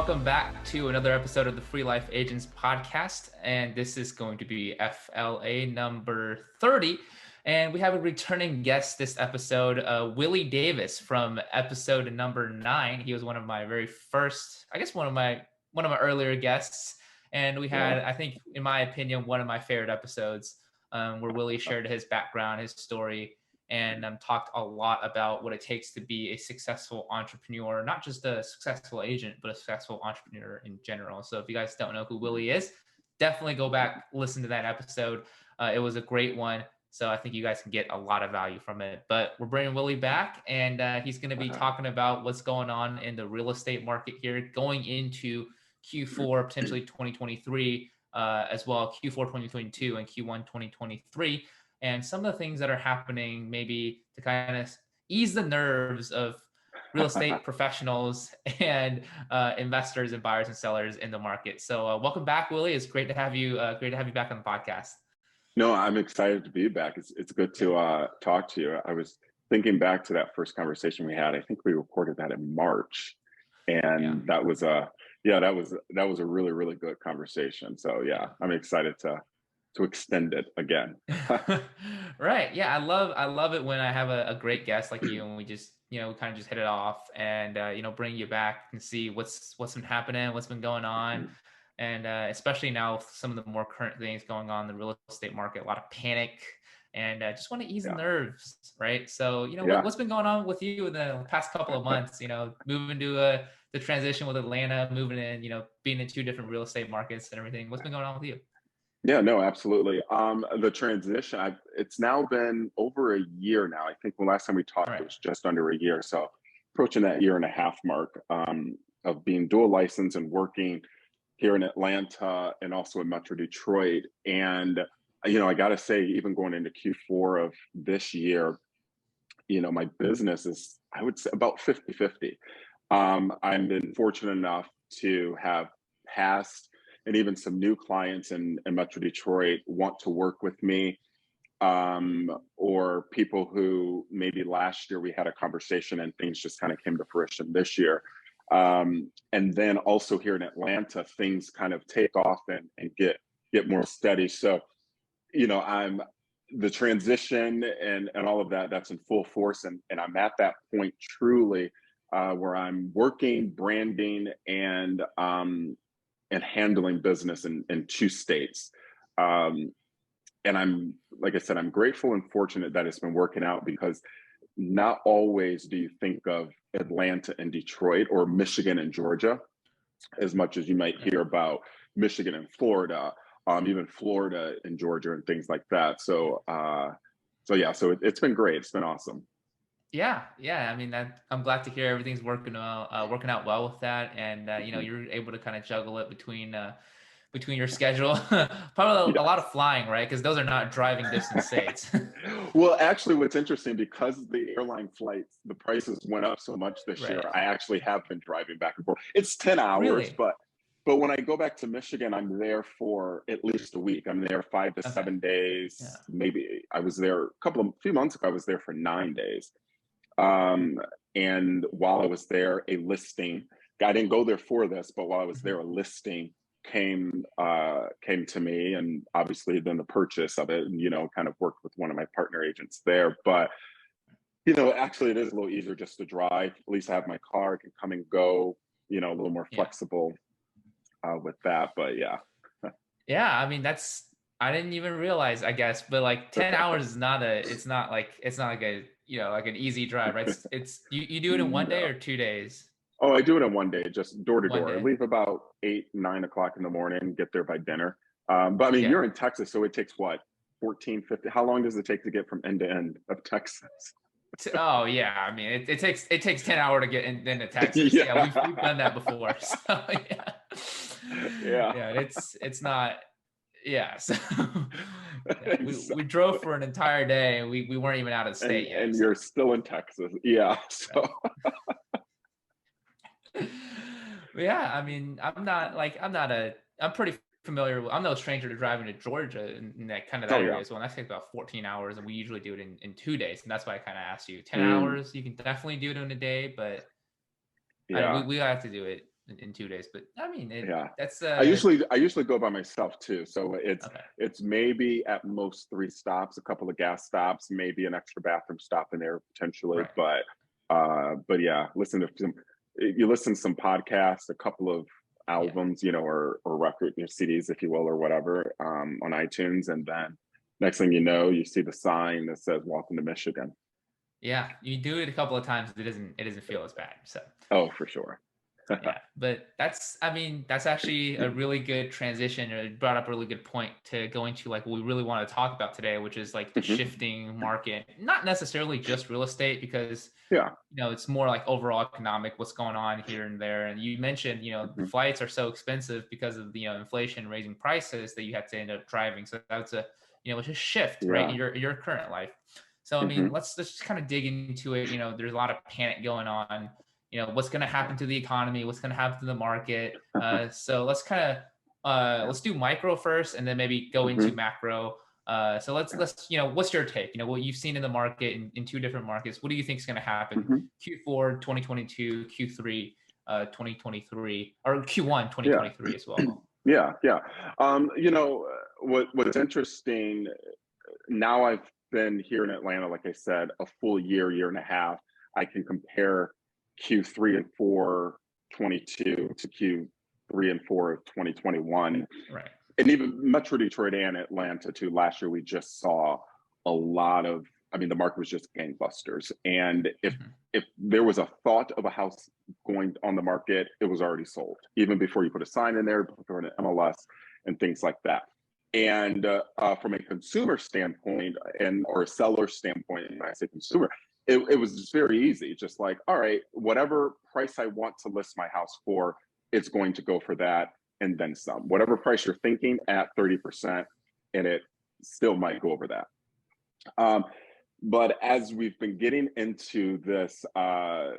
welcome back to another episode of the Free Life Agents Podcast. And this is going to be FLA number 30. And we have a returning guest this episode, Willie Davis from episode number 9. He was one of my very first, one of my earlier guests. And we had, I think, in my opinion, one of my favorite episodes where Willie shared his background, his story, and talked a lot about what it takes to be a successful entrepreneur, not just a successful agent, but a successful entrepreneur in general. So if you guys don't know who Willie is, definitely go back, listen to that episode. It was a great one. So I think you guys can get a lot of value from it. But we're bringing Willie back, and he's going to be talking about what's going on in the real estate market here going into Q4, potentially 2023, as well, Q4 2022 and Q1 2023. And some of the things that are happening maybe to kind of ease the nerves of real estate professionals and investors and buyers and sellers in the market. So welcome back, Willie. It's great to have you. Great to have you back on the podcast. No, I'm excited to be back. It's good to talk to you. I was thinking back to that first conversation we had. I think we recorded that in March, and that was a really, really good conversation. So yeah, I'm excited to extend it again. Right. Yeah. I love it when I have a great guest like you, and we just, we kind of just hit it off and, bring you back and see what's been happening, what's been going on. And especially now, some of the more current things going on in the real estate market, a lot of panic, and just want to ease the nerves. Right. So, what's been going on with you in the past couple of months, moving to the transition with Atlanta, moving in, being in 2 different real estate markets and everything. What's been going on with you? Yeah, no, absolutely. The transition, it's now been over a year now. I think the last time we talked, It was just under a year. So approaching that 1.5 year mark of being dual licensed and working here in Atlanta and also in Metro Detroit. And, I got to say, even going into Q4 of this year, my business is, I would say, about 50-50. I've been fortunate enough to have passed, and even some new clients in Metro Detroit want to work with me, or people who maybe last year we had a conversation and things just kind of came to fruition this year. And then also here in Atlanta, things kind of take off and get more steady. So, I'm the transition and all of that's in full force. And I'm at that point truly where I'm working, branding, and handling business in 2 states. And I'm, like I said, I'm grateful and fortunate that it's been working out, because not always do you think of Atlanta and Detroit or Michigan and Georgia as much as you might hear about Michigan and Florida, even Florida and Georgia and things like that. So it's been great. It's been awesome. Yeah. I mean, I'm glad to hear everything's working out well with that, and you're able to kind of juggle it between your schedule. Probably a lot of flying, right? Because those are not driving distance states. Well, actually, what's interesting, because the airline flights, the prices went up so much this year, I actually have been driving back and forth. It's 10 hours, really? But when I go back to Michigan, I'm there for at least a week. I'm there 5 to 7 days. Yeah. Maybe I was there a few months ago. I was there for 9 days. And while I was there, a listing, I didn't go there for this, but while I was there, a listing came to me, and obviously then the purchase of it, and, kind of worked with one of my partner agents there. But, actually it is a little easier just to drive. At least I have my car, I can come and go, a little more flexible with that. But yeah. Yeah. I mean, I didn't even realize, I guess, but like 10 hours is it's not like a, like an easy drive, right? It's you do it in 1 day or 2 days? Oh, I do it in 1 day, just door to door. I leave about 8-9 o'clock in the morning, get there by dinner. But I mean, you're in Texas, so it takes what, 14, 15? How long does it take to get from end to end of Texas? Oh yeah, I mean, it takes 10 hours to get into Texas. Yeah, we've done that before. So yeah, it's not. Yeah, so we drove for an entire day, and we weren't even out of the state yet. And you're still in Texas. Yeah. So. Yeah, I mean, I'm pretty familiar. I'm no stranger to driving to Georgia in that kind of that area as well. And that takes about 14 hours, and we usually do it in 2 days. And that's why I kind of asked you. 10 hours, you can definitely do it in a day, but we have to do it in 2 days. But I mean, Yeah. that's I usually go by myself too. So okay. it's maybe at most 3 stops, a couple of gas stops, maybe an extra bathroom stop in there potentially. Right. But yeah, you listen to some podcasts, a couple of albums, or record CDs, if you will, or whatever, on iTunes, and then next thing you know, you see the sign that says "Welcome to Michigan." Yeah, you do it a couple of times, it doesn't feel as bad. So Oh, for sure. yeah, but that's actually a really good transition. Or it brought up a really good point to go into like what we really want to talk about today, which is like the Mhm. shifting market, not necessarily just real estate, because Yeah. it's more like overall economic, what's going on here and there. And you mentioned, the Mhm. flights are so expensive because of the inflation raising prices that you had to end up driving. So that's it's a shift, right, in Yeah. your current life. So I mean, Mhm. let's just kind of dig into it. There's a lot of panic going on. What's going to happen to the economy, what's going to happen to the market. So let's kind of let's do micro first, and then maybe go into Mhm. macro. So let's what's your take? What you've seen in the market in 2 different markets. What do you think is going to happen Mhm. Q4 2022, Q3 2023, or Q1 Yeah. 2023 as well? Yeah. Yeah. What's interesting now, I've been here in Atlanta, like I said, a full year and a half. I can compare Q3 and 4 22 to Q3 and 4 of 2021. Right. And even Metro Detroit and Atlanta too. Last year, we just saw a lot of, the market was just gangbusters. And Mhm. if there was a thought of a house going on the market, it was already sold, even before you put a sign in there, before an MLS and things like that. And from a consumer standpoint or a seller standpoint, and I say consumer, it was just very easy. Just like, all right, whatever price I want to list my house for, it's going to go for that and then some. Whatever price you're thinking at 30%, and it still might go over that. But as we've been getting into this, I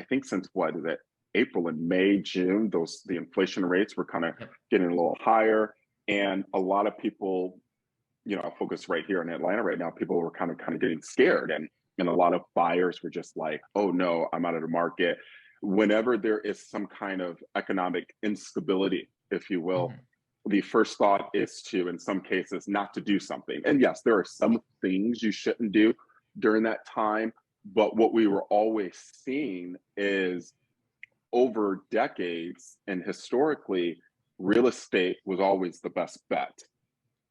think since what is it, April and May, June, the inflation rates were kind of getting a little higher, and a lot of people, I'll focus right here in Atlanta right now. People were kind of getting scared, and a lot of buyers were just like, "Oh no, I'm out of the market." Whenever there is some kind of economic instability, if you will, the first thought is to, in some cases, not to do something. And yes, there are some things you shouldn't do during that time, but what we were always seeing is over decades and historically, real estate was always the best bet.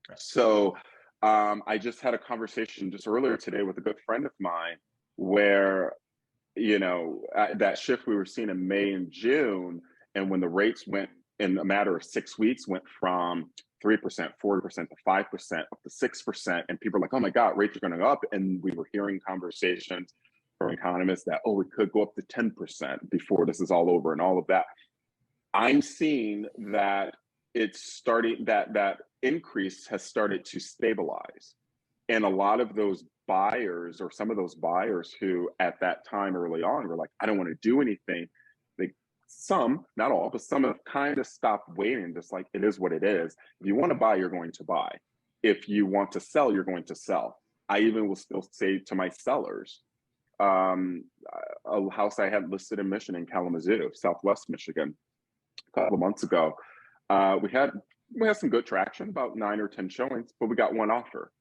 Right. So I just had a conversation just earlier today with a good friend of mine where, that shift we were seeing in May and June, and when the rates went in a matter of 6 weeks, went from 3%, 4% to 5%, up to 6%. And people are like, oh my God, rates are going to go up. And we were hearing conversations from economists that, oh, it could go up to 10% before this is all over and all of that. I'm seeing that it's starting, that increase has started to stabilize. And a lot of those buyers, or some of those buyers who at that time early on were like, I don't want to do anything. Some, not all, but some have kind of stopped waiting, just like, it is what it is. If you want to buy, you're going to buy. If you want to sell, you're going to sell. I even will still say to my sellers, a house I had listed in Michigan, Kalamazoo, Southwest Michigan, a couple of months ago, we had some good traction, about 9 or 10 showings, but we got one offer.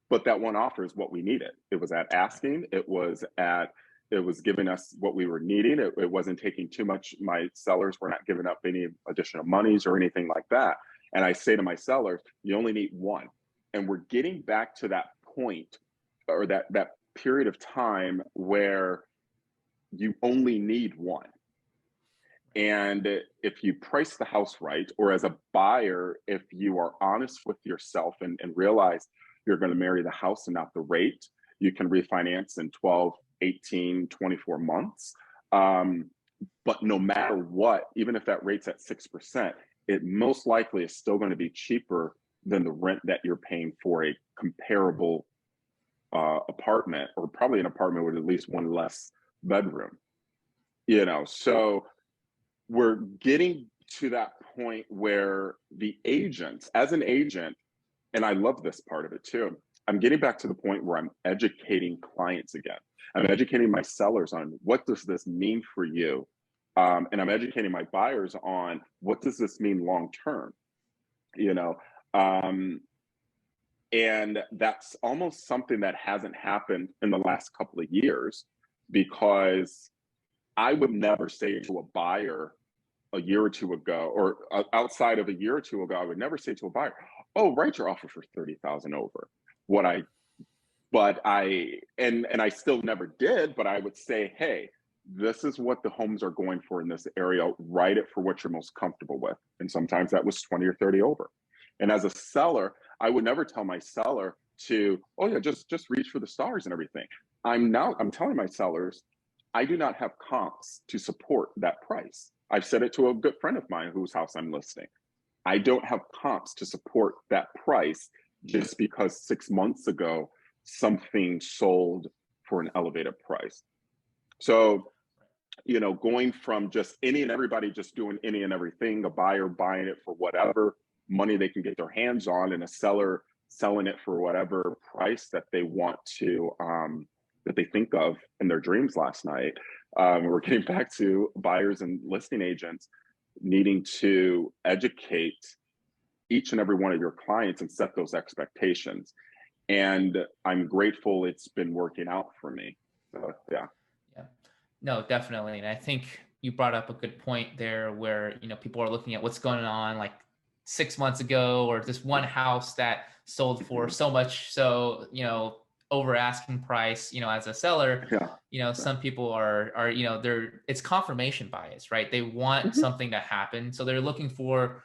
But that one offer is what we needed. It was at asking. It was giving us what we were needing. It wasn't taking too much. My sellers were not giving up any additional monies or anything like that. And I say to my sellers, you only need one. And we're getting back to that point, or that period of time where you only need one. And if you price the house right, or as a buyer, if you are honest with yourself and realize you're going to marry the house and not the rate, you can refinance in 12, 18, 24 months. But no matter what, even if that rate's at 6%, it most likely is still going to be cheaper than the rent that you're paying for a comparable apartment, or probably an apartment with at least one less bedroom. So we're getting to that point where the agents, as an agent, and I love this part of it too, I'm getting back to the point where I'm educating clients again. I'm educating my sellers on what does this mean for you. And I'm educating my buyers on what does this mean long-term, you know? And that's almost something that hasn't happened in the last couple of years, because I would never say to a buyer a year or two ago, or outside of a year or two ago, I would never say to a buyer, "Oh, write your offer for 30,000 over." And I still never did, but I would say, "Hey, this is what the homes are going for in this area. Write it for what you're most comfortable with." And sometimes that was 20 or 30 over. And as a seller, I would never tell my seller to, "Oh yeah, just reach for the stars and everything." I'm telling my sellers, I do not have comps to support that price. I've said it to a good friend of mine whose house I'm listing. I don't have comps to support that price just because 6 months ago something sold for an elevated price. So, going from just any and everybody just doing any and everything, a buyer buying it for whatever money they can get their hands on, and a seller selling it for whatever price that they want to, that they think of in their dreams last night. We're getting back to buyers and listing agents needing to educate each and every one of your clients and set those expectations. And I'm grateful it's been working out for me. So, yeah. Yeah, no, definitely. And I think you brought up a good point there where, people are looking at what's going on like 6 months ago, or this one house that sold for so much, so, over asking price, as a seller, some people are, it's confirmation bias, right? They want something to happen. So they're looking for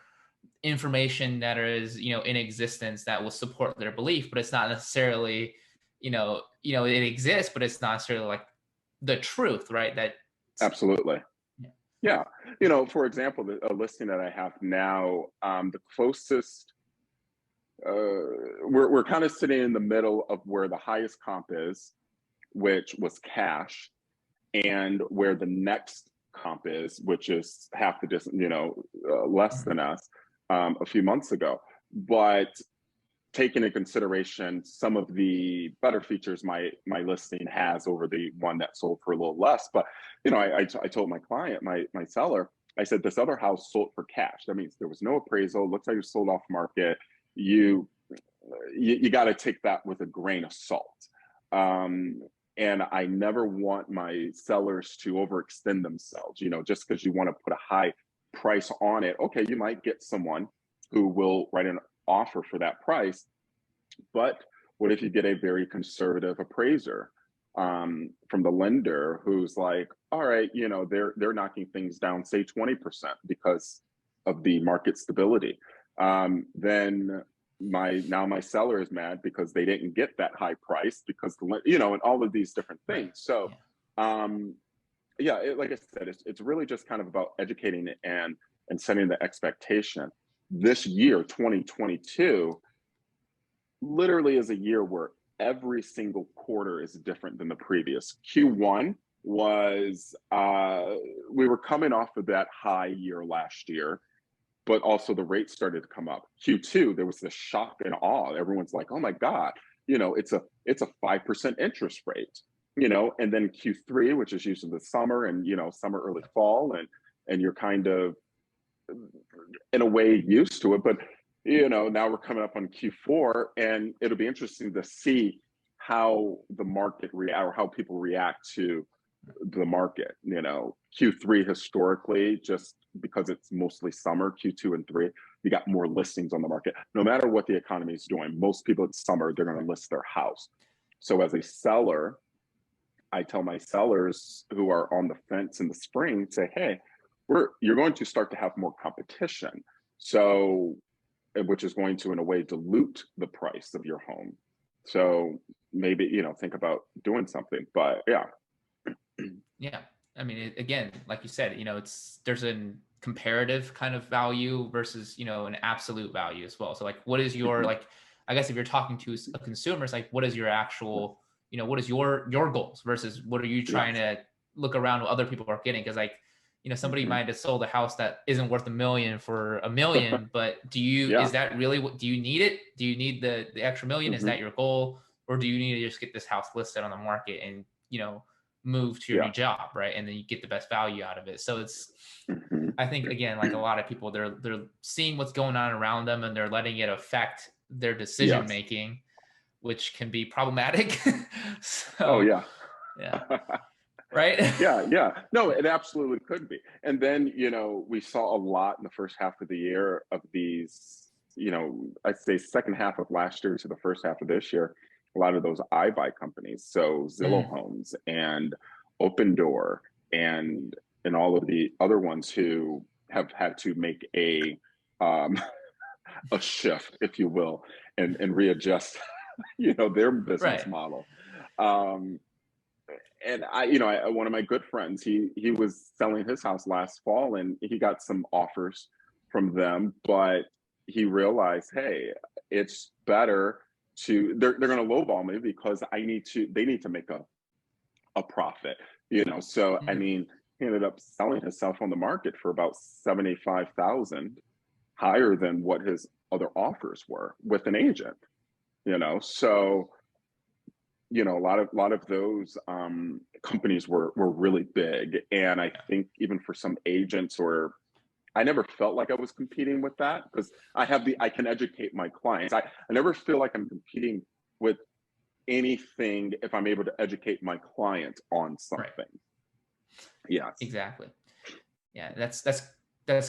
information that is, in existence that will support their belief, but it's not necessarily, it exists, but it's not necessarily like the truth, right? That absolutely. Yeah. For example, a listing that I have now, the closest, we're kind of sitting in the middle of where the highest comp is, which was cash, and where the next comp is, which is half the distance, less than us, a few months ago. But taking into consideration some of the better features my listing has over the one that sold for a little less. But, I told my client, my seller, I said, this other house sold for cash. That means there was no appraisal. Looks like you sold off market. You got to take that with a grain of salt. And I never want my sellers to overextend themselves, just because you want to put a high price on it. Okay, you might get someone who will write an offer for that price, but what if you get a very conservative appraiser from the lender who's like, all right, they're knocking things down, say 20% because of the market stability. Then my seller is mad because they didn't get that high price because and all of these different things. So, like I said, it's really just kind of about educating and setting the expectation. This year, 2022, literally is a year where every single quarter is different than the previous. Q1 was, we were coming off of that high year last year, but also the rates started to come up. Q2, there was this shock and awe. Everyone's like, oh my God, it's a 5% interest rate, and then Q3, which is usually the summer and, summer, early fall, and you're kind of, in a way, used to it. But, now we're coming up on Q4, and it'll be interesting to see how the market or how people react to the market. Q3 historically, just because it's mostly summer, Q2 and 3, you got more listings on the market. No matter what the economy is doing, most people in summer, they're going to list their house. So as a seller, I tell my sellers who are on the fence in the spring, say, hey, you're going to start to have more competition. So, which is going to, in a way, dilute the price of your home. So maybe, think about doing something, but yeah. Yeah. I mean, again, like you said, there's a comparative kind of value versus, an absolute value as well. So like, what is your, like, I guess if you're talking to a consumer, it's like, what is your actual, what is your goals versus what are you trying to look around what other people are getting? Cause like, somebody might have sold a house that isn't worth $1 million for $1 million, but is that really do you need it? Do you need the extra $1 million? Is that your goal? Or do you need to just get this house listed on the market and move to your new job, right? And then you get the best value out of it. So it's, I think, again, like a lot of people, they're seeing what's going on around them and they're letting it affect their decision making, which can be problematic. So, yeah. Right. Yeah. No, it absolutely could be. And then, we saw a lot in the first half of the year of these, I'd say second half of last year to the first half of this year, a lot of those iBuy companies. So Zillow Homes and Open Door and all of the other ones who have had to make a shift, if you will, and readjust, their business model. And one of my good friends, he was selling his house last fall and he got some offers from them, but he realized, hey, it's better they're going to lowball me because they need to make a profit, So, I mean, he ended up selling himself on the market for about $75,000 higher than what his other offers were with an agent, So, a lot of those companies were really big. And I think even for some agents, I never felt like I was competing with that because I can educate my clients. I never feel like I'm competing with anything if I'm able to educate my clients on something. Right. Yeah, exactly. Yeah, that's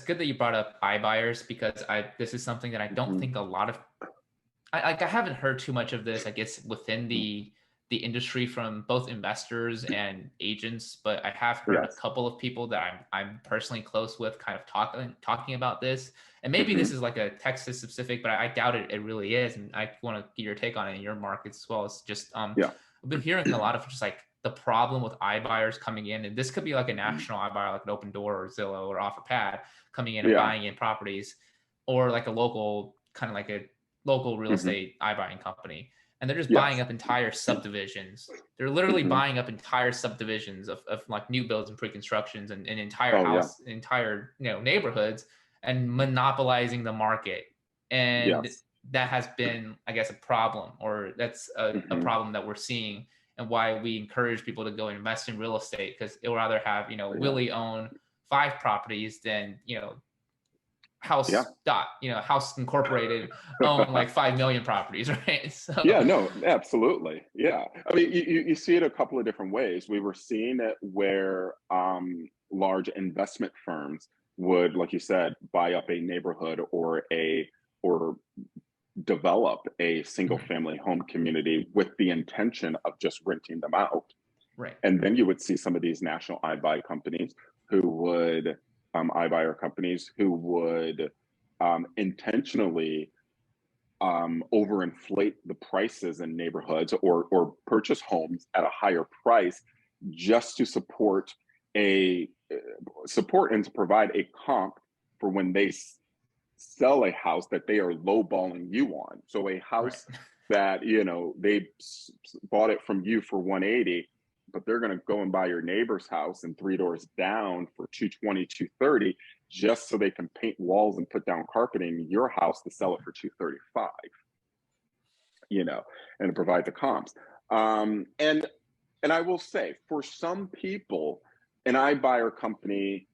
good that you brought up iBuyers because this is something that I don't think a lot of I haven't heard too much of this, I guess, within the industry from both investors and agents, but I have heard a couple of people that I'm personally close with kind of talking about this. And maybe this is like a Texas specific, but I doubt it really is. And I want to get your take on it in your markets as well. It's just, I've been hearing a lot of just like the problem with iBuyers coming in, and this could be like a national iBuyer, like an Open Door or Zillow or OfferPad coming in and buying in properties, or like a local, kind of like a local real estate iBuying company. And they're just buying up entire subdivisions. They're literally buying up entire subdivisions of like new builds and pre-constructions and entire entire neighborhoods, and monopolizing the market. And that has been, I guess, a problem, or that's a problem that we're seeing, and why we encourage people to go invest in real estate, because it would rather have Willie own 5 properties than House House Incorporated own like 5 million properties, right? So no, absolutely. Yeah, I mean, you see it a couple of different ways. We were seeing it where large investment firms would, like you said, buy up a neighborhood or develop a single family home community with the intention of just renting them out. Right. And then you would see some of these national iBuy companies who would iBuyer companies who would intentionally overinflate the prices in neighborhoods or purchase homes at a higher price just to support and to provide a comp for when they sell a house that they are lowballing you on. So a house that they bought it from you for 180, but they're going to go and buy your neighbor's house and 3 doors down for 220, 230, just so they can paint walls and put down carpeting in your house to sell it for 235, and provide the comps. And I will say, for some people, an iBuyer company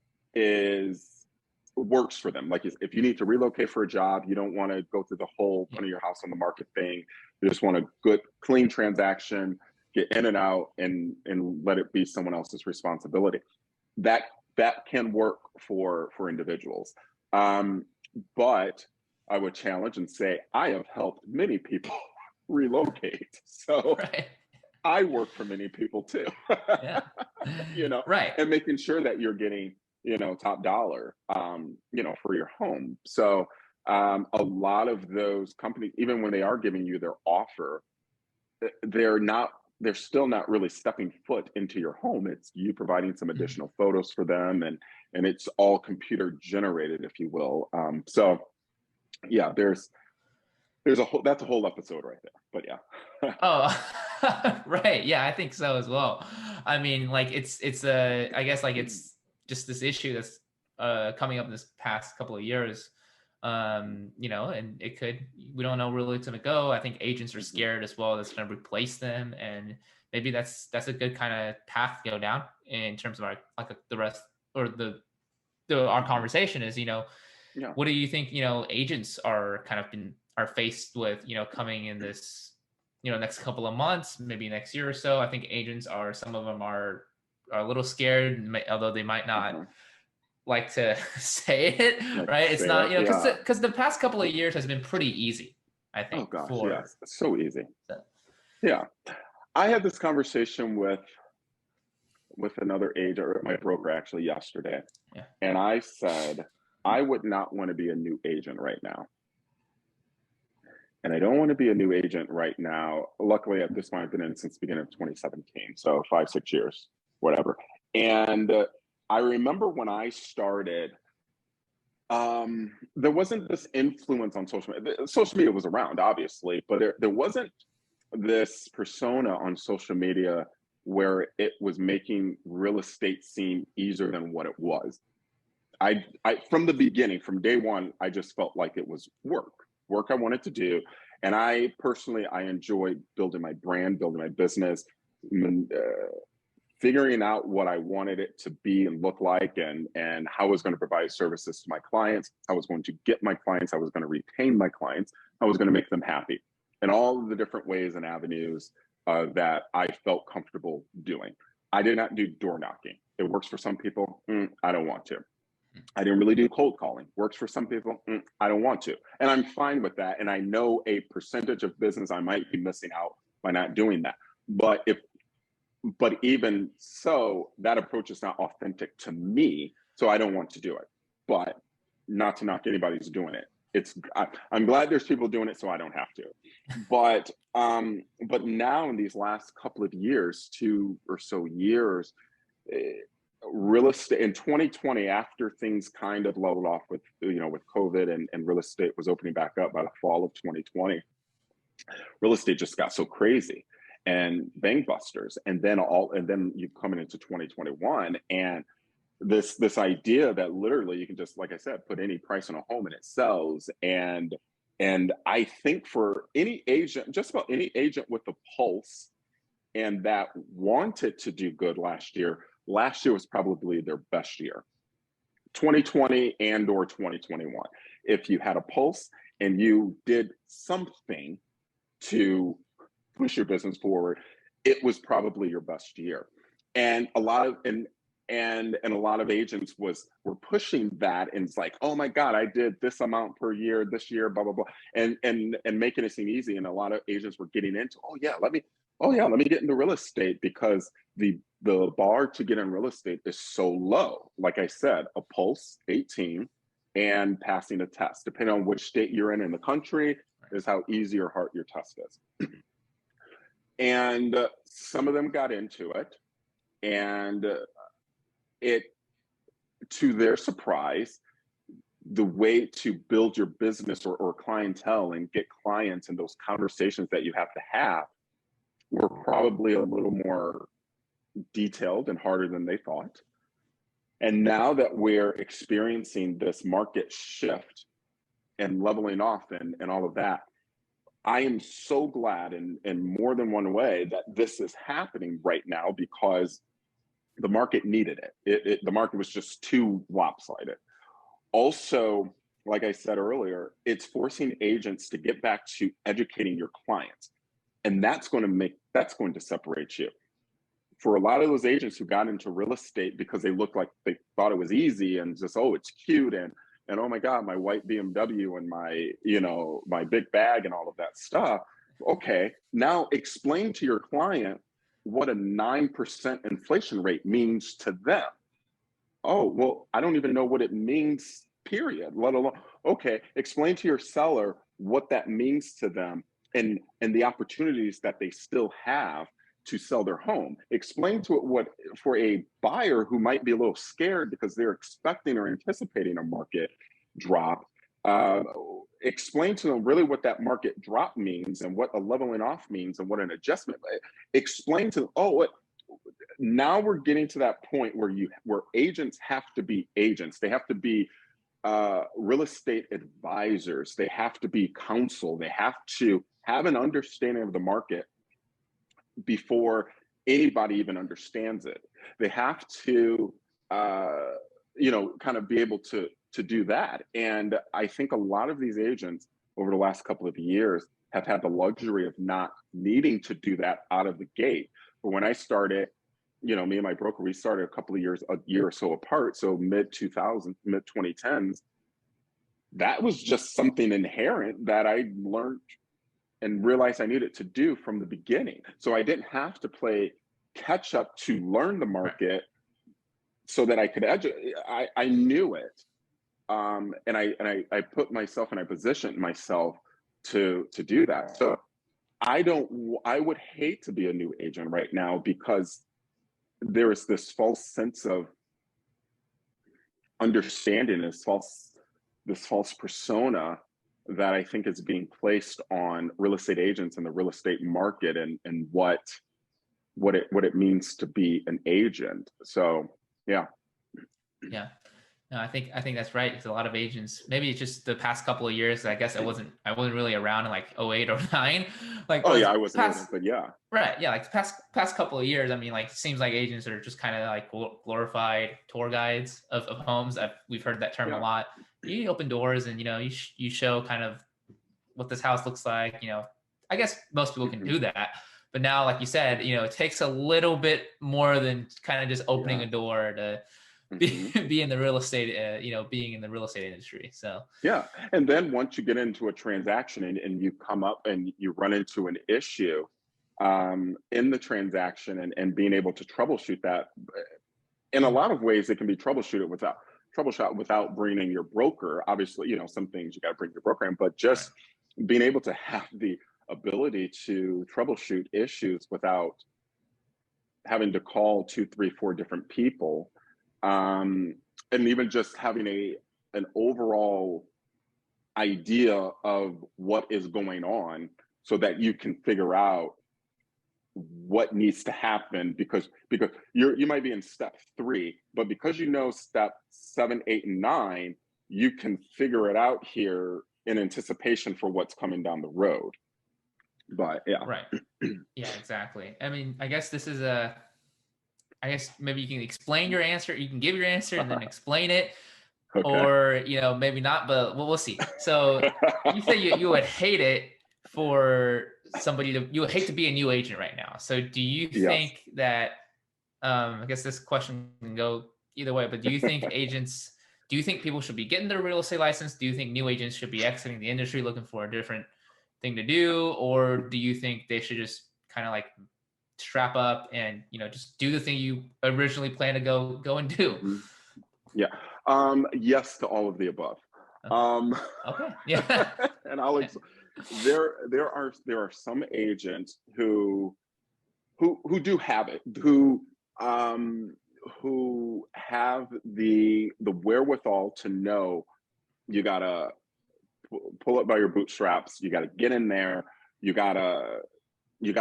works for them. Like if you need to relocate for a job, you don't want to go through the whole putting your house on the market thing. You just want a good, clean transaction, get in and out, and let it be someone else's responsibility. That can work for individuals. But I would challenge and say, I have helped many people relocate. So I work for many people too. And making sure that you're getting, top dollar, for your home. So a lot of those companies, even when they are giving you their offer, they're still not really stepping foot into your home. It's you providing some additional photos for them, and it's all computer generated, if you will. So yeah, there's that's a whole episode right there, but yeah. Right. Yeah, I think so as well. I mean, like it's I guess like it's just this issue that's coming up in this past couple of years. And we don't know really where it's going to go. I think agents are scared as well that's going to replace them, and maybe that's a good kind of path to go down in terms of the rest or our conversation is, what do you think, agents are faced with, coming in this, next couple of months, maybe next year or so? I think agents some of them are a little scared, although they might not like to say it, right? It's not, because the past couple of years has been pretty easy, I think. Oh gosh, yes, it's so easy. Yeah. I had this conversation with another agent, or my broker actually yesterday. Yeah. And I said, I would not want to be a new agent right now. And I don't want to be a new agent right now. Luckily, at this point, I've been in since the beginning of 2017. So 5-6 years, whatever. And I remember when I started, there wasn't this influence on social media. Social media was around, obviously, but there wasn't this persona on social media where it was making real estate seem easier than what it was. I from the beginning, from day one, I just felt like it was work I wanted to do. And I personally enjoyed building my brand, building my business, figuring out what I wanted it to be and look like, and how I was going to provide services to my clients, how I was going to get my clients, how I was going to retain my clients, how I was going to make them happy, and all of the different ways and avenues that I felt comfortable doing. I did not do door knocking. It works for some people. I don't want to. I didn't really do cold calling. Works for some people. I don't want to. And I'm fine with that. And I know a percentage of business I might be missing out by not doing that. But even so, that approach is not authentic to me. So I don't want to do it. But not to knock anybody who's doing it. I'm glad there's people doing it so I don't have to. But now in these last couple of years, 2 or so years, real estate in 2020, after things kind of leveled off with COVID and real estate was opening back up by the fall of 2020, real estate just got so crazy and gangbusters. And then you coming into 2021, and this idea that literally you can just, like I said, put any price on a home and it sells. And I think for any agent, just about any agent with a pulse and that wanted to do good last year was probably their best year. 2020 and or 2021. If you had a pulse and you did something to push your business forward, it was probably your best year. And a lot of agents were pushing that, and it's like, oh my God, I did this amount per year this year, blah blah blah, and making it seem easy. And a lot of agents were getting into, let me get into real estate, because the bar to get in real estate is so low. Like I said, a pulse, 18, and passing a test, depending on which state you're in the country, is how easy or hard your test is. And some of them got into it, and to their surprise, the way to build your business or clientele and get clients and those conversations that you have to have were probably a little more detailed and harder than they thought. And now that we're experiencing this market shift and leveling off and all of that, I am so glad in more than one way that this is happening right now, because the market needed it. The market was just too lopsided. Also, like I said earlier, it's forcing agents to get back to educating your clients. And that's going to separate you. For a lot of those agents who got into real estate because they looked like they thought it was easy and just, oh, it's cute, and oh my God, my white BMW and my big bag and all of that stuff. Okay, now explain to your client what a 9% inflation rate means to them. Oh, well, I don't even know what it means, period, let alone, okay, explain to your seller what that means to them and the opportunities that they still have to sell their home. Explain to it what, for a buyer who might be a little scared because they're expecting or anticipating a market drop, explain to them really what that market drop means and what a leveling off means and what an adjustment. Explain to them, now we're getting to that point where agents have to be agents. They have to be real estate advisors. They have to be counsel. They have to have an understanding of the market before anybody even understands it. They have to, kind of be able to do that. And I think a lot of these agents over the last couple of years have had the luxury of not needing to do that out of the gate. But when I started, me and my broker, we started a year or so apart. So mid 2010s, that was just something inherent that I learned and realized I needed to do from the beginning. So I didn't have to play catch up to learn the market so that I could I knew it. And I put myself and I positioned myself to do that. So I would hate to be a new agent right now, because there is this false sense of understanding, this false persona that I think is being placed on real estate agents and the real estate market, and what it means to be an agent. So yeah. No, I think that's right. Because a lot of agents, maybe it's just the past couple of years. I guess I wasn't really around in like 08 or 09. Like, I wasn't, but yeah. Right. Yeah. Like the past couple of years, I mean, like, it seems like agents are just kind of like glorified tour guides of homes. We've heard that term a lot. You open doors and, you show kind of what this house looks like. I guess most people can do that. But now, like you said, it takes a little bit more than kind of just opening a door to be in the real estate, being in the real estate industry. So yeah. And then once you get into a transaction and you come up and you run into an issue in the transaction, and being able to troubleshoot that, in a lot of ways it can be troubleshot without bringing your broker. Obviously, some things you got to bring your broker in, but just being able to have the ability to troubleshoot issues without having to call 2, 3, 4 different people. And even just having an overall idea of what is going on, so that you can figure out what needs to happen, because you might be in step 3, but because step 7, 8, and 9, you can figure it out here in anticipation for what's coming down the road. But yeah. Right. Yeah, exactly. I mean, I guess this is I guess maybe you can explain your answer. You can give your answer and then explain it, or maybe not. But we'll see. So you say you would hate it for somebody you would hate to be a new agent right now. So do you think that? I guess this question can go either way. But do you think do you think people should be getting their real estate license? Do you think new agents should be exiting the industry looking for a different thing to do, or do you think they should just kind of like strap up and just do the thing you originally planned to go and do? Yeah. Yes to all of the above. Okay. Yeah. And I'll there are some agents who do have it, who have the wherewithal to know you gotta pull up by your bootstraps, you gotta get in there, you gotta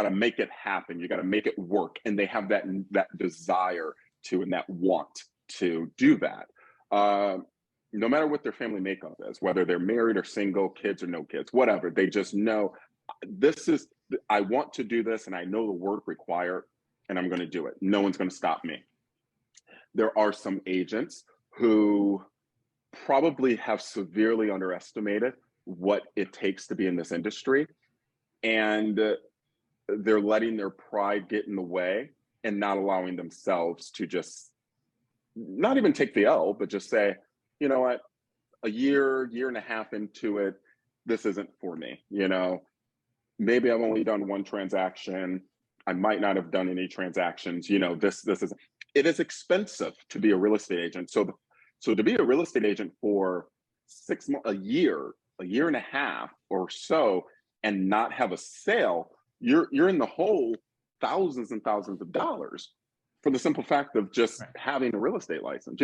make it happen, you gotta make it work, and they have that desire to, and that want to do that. No matter what their family makeup is, whether they're married or single, kids or no kids, whatever, they just know I want to do this, and I know the work required, and I'm going to do it. No one's going to stop me. There are some agents who probably have severely underestimated what it takes to be in this industry, and they're letting their pride get in the way and not allowing themselves to just not even take the L, but just say, you know what, a year and a half into it, this isn't for me. Maybe I've only done one transaction. I might not have done any transactions. This is, it is expensive to be a real estate agent. So to be a real estate agent for 6 months, a year and a half or so, and not have a sale, you're in the hole thousands and thousands of dollars for the simple fact of just having a real estate license,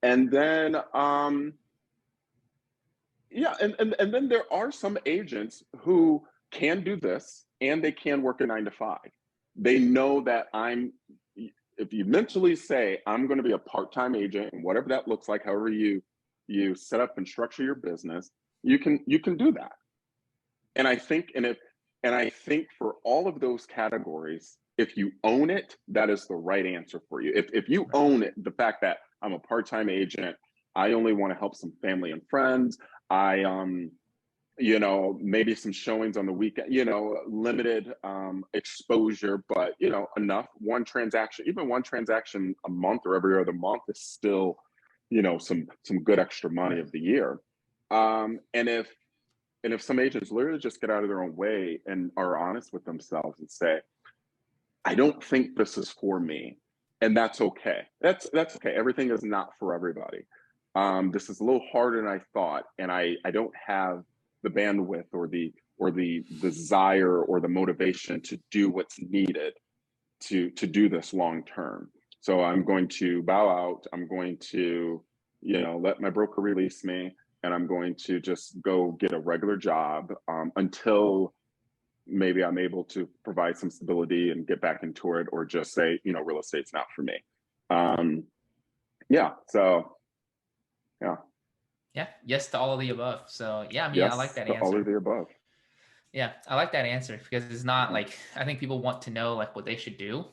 And then, and then there are some agents who can do this and they can work a 9 to 5. They know that if you mentally say, I'm going to be a part-time agent, and whatever that looks like, however you set up and structure your business, you can do that. And I think, for all of those categories, if you own it, that is the right answer for you. If you own it, the fact that I'm a part-time agent, I only want to help some family and friends. I, you know, maybe some showings on the weekend, you know, limited exposure, but, you know, enough. One transaction, even one transaction a month or every other month is still, you know, some good extra money of the year. And if some agents literally just get out of their own way and are honest with themselves and say, I don't think this is for me, and that's okay. That's okay. Everything is not for everybody. This is a little harder than I thought, and I don't have the bandwidth or the desire or the motivation to do what's needed to do this long term. So I'm going to bow out. I'm going to, you know, let my broker release me, and I'm going to just go get a regular job until maybe I'm able to provide some stability and get back into it, or just say, you know, real estate's not for me. Yeah. So, yeah. Yeah. Yes to all of the above. So yeah, I mean, Yes, I like that to answer. all of the above. Yeah, I like that answer because it's not like, I think people want to know like what they should do.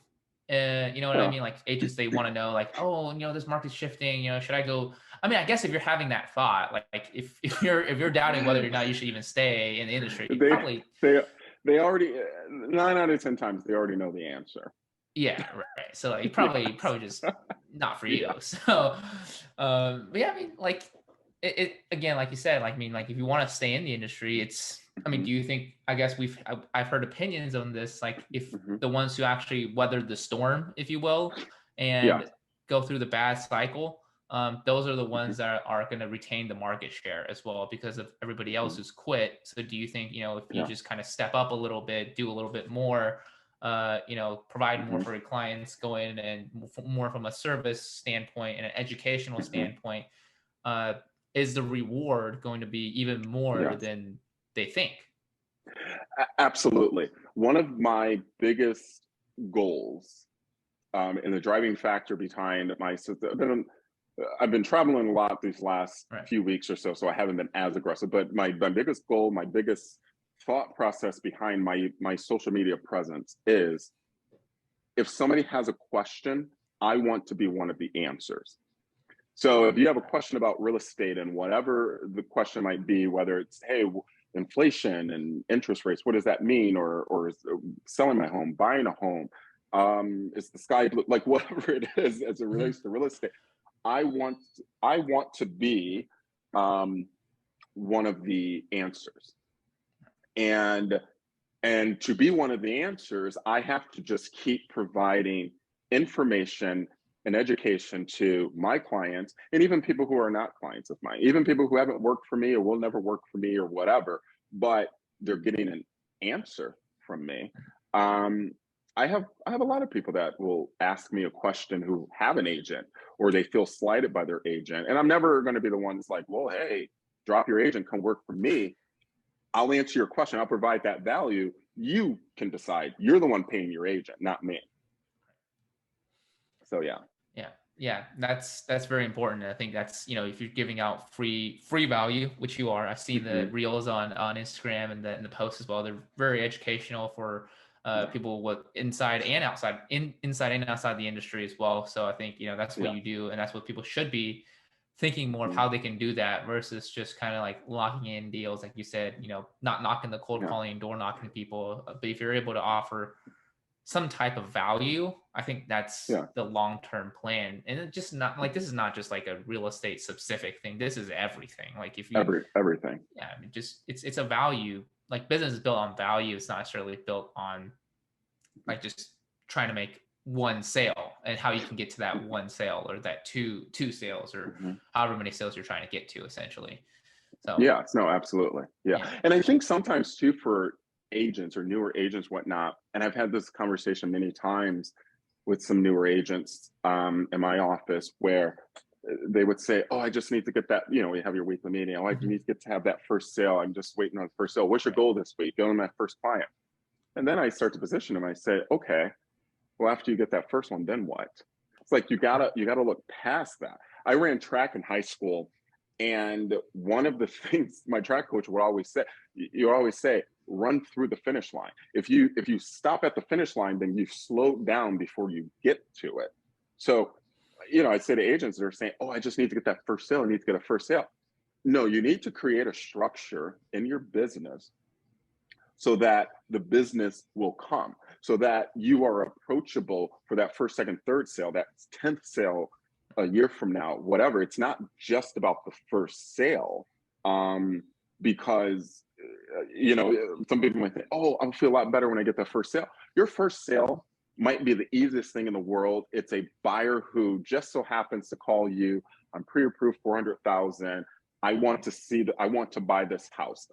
You know what I mean? Like agents, they want to know like, oh, you know, this market's shifting, you know, should I go? I mean, I guess if you're having that thought, like if you're doubting whether or not you should even stay in the industry, they already 9 out of 10 times they already know the answer. Yeah, right. So like, probably just not for you. Yeah. So, but yeah, I mean, like it again, like you said, like I mean, like if you want to stay in the industry, it's. I mean, do you think? I guess I've heard opinions on this. Like, if the ones who actually weathered the storm, if you will, and go through the bad cycle, those are the ones that are going to retain the market share as well because of everybody else who's quit. So, do you think, you know, if you just kind of step up a little bit, do a little bit more, you know, provide more for your clients, go in and more from a service standpoint and an educational standpoint, is the reward going to be even more than they think? Absolutely. One of my biggest goals and the driving factor behind I've been traveling a lot these last few weeks or so I haven't been as aggressive, but my biggest goal, my biggest thought process behind my social media presence is, if somebody has a question, I want to be one of the answers. So if you have a question about real estate and whatever the question might be, whether it's, hey, inflation and interest rates, what does that mean? Or is selling my home, buying a home, is the sky blue, like whatever it is as it relates to real estate, I want to be one of the answers. And to be one of the answers, I have to just keep providing information and education to my clients, and even people who are not clients of mine, even people who haven't worked for me or will never work for me or whatever, but they're getting an answer from me. I have a lot of people that will ask me a question who have an agent, or they feel slighted by their agent. And I'm never going to be the one that's like, well, hey, drop your agent, come work for me. I'll answer your question. I'll provide that value. You can decide. You're the one paying your agent, not me. So yeah, that's very important. I think that's, you know, if you're giving out free value, which you are. I've seen the reels on Instagram and the posts as well. They're very educational for people with inside and outside the industry as well. So I think, you know, that's what you do, and that's what people should be thinking more of, how they can do that versus just kind of like locking in deals, like you said, you know, not knocking the cold calling, door knocking people. But if you're able to offer some type of value, I think that's the long-term plan. And it's just not like, this is not just like a real estate specific thing. This is everything. Like if you everything. Yeah, I mean, just it's a value. Like business is built on value. It's not necessarily built on like just trying to make one sale and how you can get to that one sale or that two sales or however many sales you're trying to get to, essentially. So no, absolutely. And I think sometimes too, for agents or newer agents, whatnot, and I've had this conversation many times with some newer agents in my office, where they would say, oh, I just need to get that, you know, you have your weekly meeting. Oh, I need to have that first sale. I'm just waiting on the first sale. What's your goal this week? Go on that first client. And then I start to position them. I say, okay, well, after you get that first one, then what? It's like, you gotta look past that. I ran track in high school, and one of the things my track coach would always say, you always say, run through the finish line. If you stop at the finish line, then you've slowed down before you get to it. So, I say to agents that are saying, oh, I just need to get that first sale. I need to get a first sale. No, you need to create a structure in your business so that the business will come, so that you are approachable for that first, second, third sale, that 10th sale a year from now, whatever. It's not just about the first sale, because, some people might think, oh, I'll feel a lot better when I get that first sale. Your first sale might be the easiest thing in the world. It's a buyer who just so happens to call you, I'm pre-approved 400,000. I want to buy this house.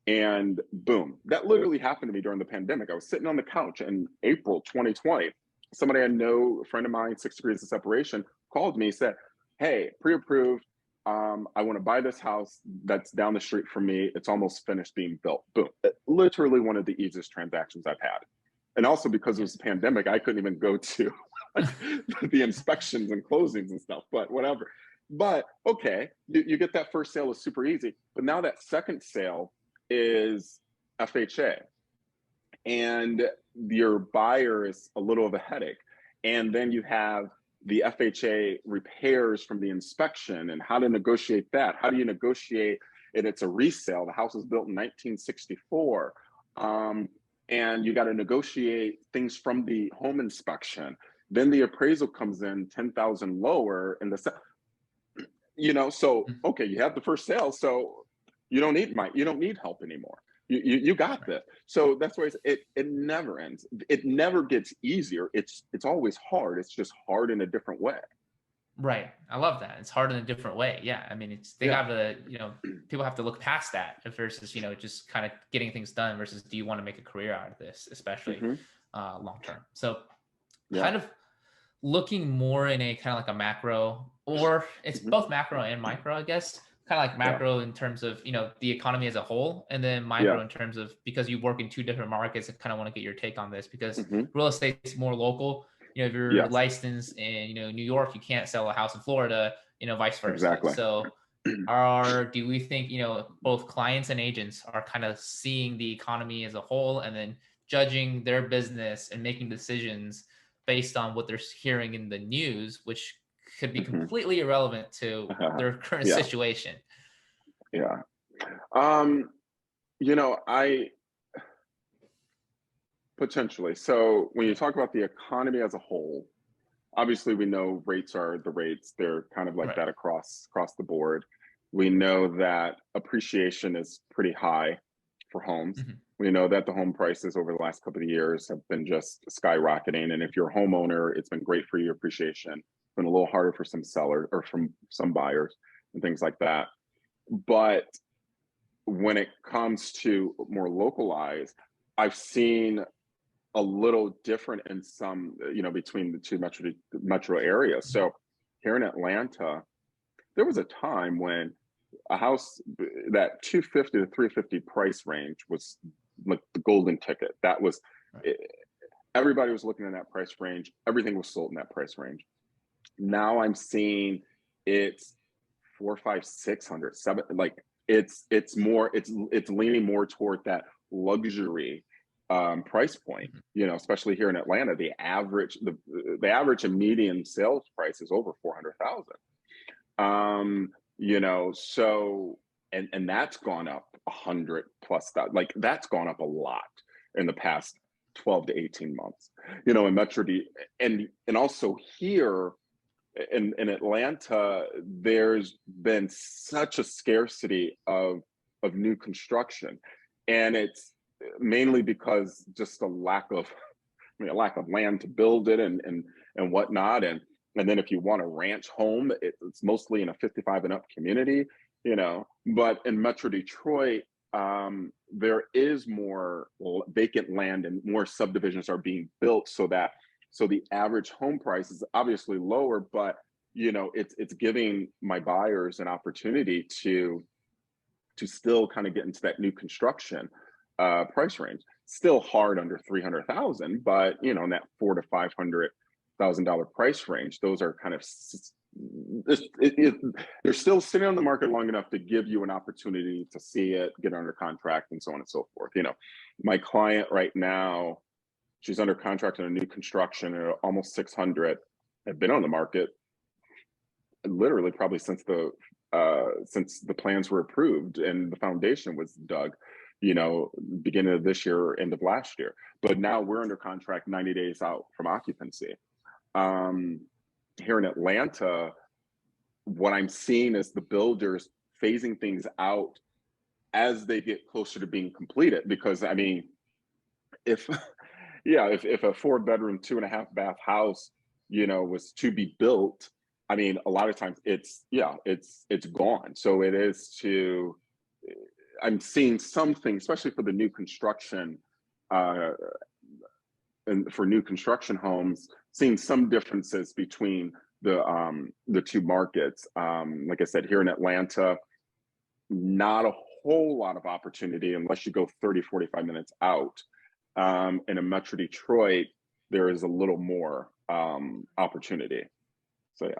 And boom, that literally happened to me during the pandemic. I was sitting on the couch in April 2020. Somebody I know, a friend of mine, 6 degrees of separation, called me, said, hey, pre-approved. I want to buy this house that's down the street from me. It's almost finished being built. Boom. Literally one of the easiest transactions I've had. And also because it was a pandemic, I couldn't even go to the inspections and closings and stuff, but whatever. But okay, you get that first sale is super easy. But now that second sale is FHA. And your buyer is a little of a headache. And then you have the FHA repairs from the inspection and how to negotiate that. How do you negotiate it? It's a resale. The house was built in 1964. And you got to negotiate things from the home inspection. Then the appraisal comes in 10,000 lower in the, so, okay, you have the first sale. So you don't need help anymore. You got this. So that's why it never ends. It never gets easier. It's always hard. It's just hard in a different way. Right. I love that. It's hard in a different way. Yeah. I mean, have to, people have to look past that versus, just kind of getting things done versus do you want to make a career out of this, especially long term. So kind of looking more in a kind of like a macro, or it's both macro and micro, I guess. Kind of like macro in terms of, the economy as a whole, and then micro in terms of, because you work in two different markets, I kind of want to get your take on this because real estate is more local. If you're licensed in, New York, you can't sell a house in Florida, vice versa. Exactly. So do we think, both clients and agents are kind of seeing the economy as a whole and then judging their business and making decisions based on what they're hearing in the news, which could be completely irrelevant to their current situation? Yeah. I potentially. So when you talk about the economy as a whole, obviously we know rates are the rates. They're kind of like that across the board. We know that appreciation is pretty high for homes. We know that the home prices over the last couple of years have been just skyrocketing. And if you're a homeowner, it's been great for your appreciation. It's been a little harder for some sellers or from some buyers and things like that. But when it comes to more localized, I've seen a little different in some, between the two metro areas. So here in Atlanta, there was a time when a house, that 250 to 350 price range was like the golden ticket. That was, everybody was looking in that price range. Everything was sold in that price range. Now I'm seeing it's 400, 500, 600, 700. Like it's leaning more toward that luxury price point. Especially here in Atlanta, the average and median sales price is over 400,000. So and that's gone up 100 plus. Like that's gone up a lot in the past 12 to 18 months. In Metro D, and also here in Atlanta, there's been such a scarcity of new construction, and it's mainly because just a lack of land to build it and whatnot, and then if you want a ranch home, it's mostly in a 55 and up community, But in Metro Detroit, there is more vacant land and more subdivisions are being built, so the average home price is obviously lower, but it's giving my buyers an opportunity to still kind of get into that new construction price range. Still hard under 300,000, but in that $400,000 to $500,000 price range, those are kind of they're still sitting on the market long enough to give you an opportunity to see it, get under contract, and so on and so forth. My client right now, she's under contract on a new construction at almost 600. Have been on the market literally probably since the plans were approved and the foundation was dug, beginning of this year, end of last year. But now we're under contract 90 days out from occupancy. Here in Atlanta, what I'm seeing is the builders phasing things out as they get closer to being completed. Because I mean, if a 4-bedroom, 2.5-bath house, was to be built, I mean, a lot of times it's gone. So it is I'm seeing something, especially for the new construction, and for new construction homes, seeing some differences between the two markets. Like I said, here in Atlanta, not a whole lot of opportunity unless you go 30, 45 minutes out. In a Metro Detroit, there is a little more opportunity. So yeah.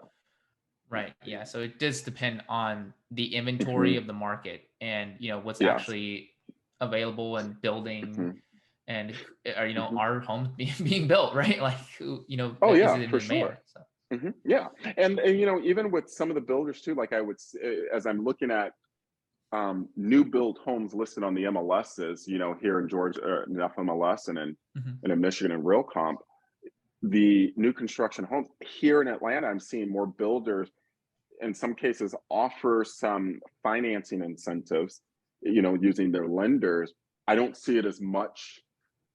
Right. Yeah. So it does depend on the inventory of the market and, what's actually available and building and, our homes being built, right? Like, Oh is yeah, it in for demand? sure. So. Yeah. And, even with some of the builders too, like I would, as I'm looking at new build homes listed on the MLSs, here in Georgia, in FMLS and in Michigan and RealComp, the new construction homes here in Atlanta, I'm seeing more builders in some cases offer some financing incentives, using their lenders. I don't see it as much